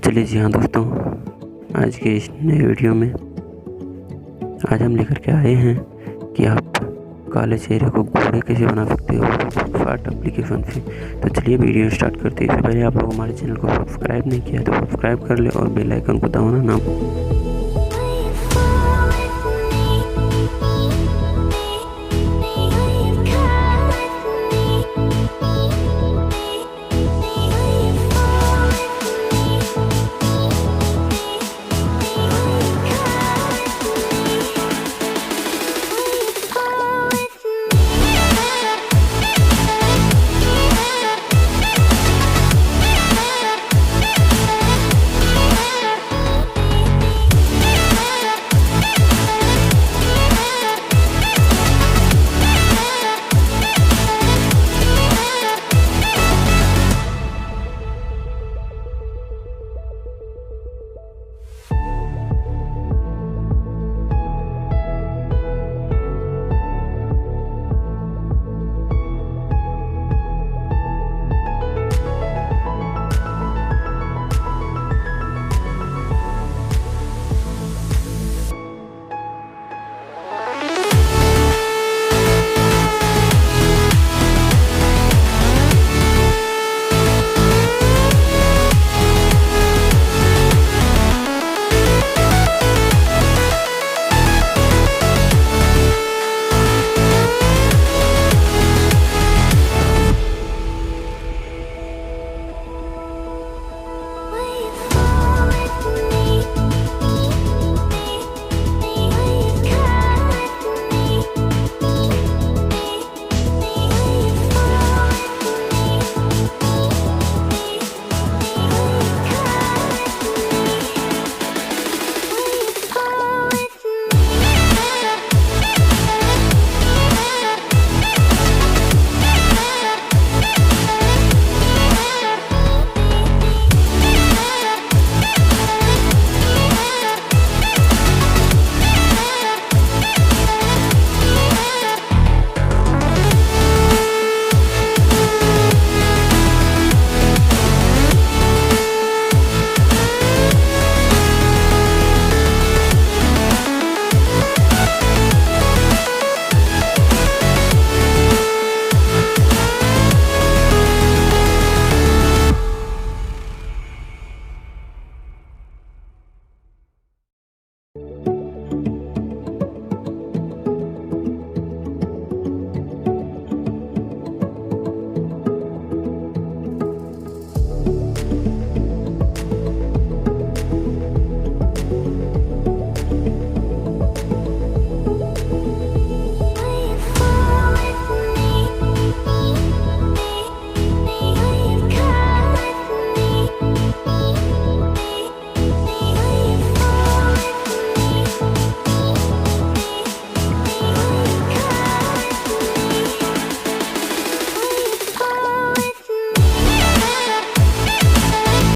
चलिए जी हाँ दोस्तों, आज के इस नए वीडियो में आज हम लेकर के आए हैं कि आप काले चेहरे को गोरे कैसे बना सकते हो PicsArt एप्लीकेशन से। तो चलिए वीडियो स्टार्ट करते हैं। इससे पहले आप लोग हमारे चैनल को सब्सक्राइब नहीं किया तो सब्सक्राइब कर ले और बेल आइकन को दबाना ना भूलें।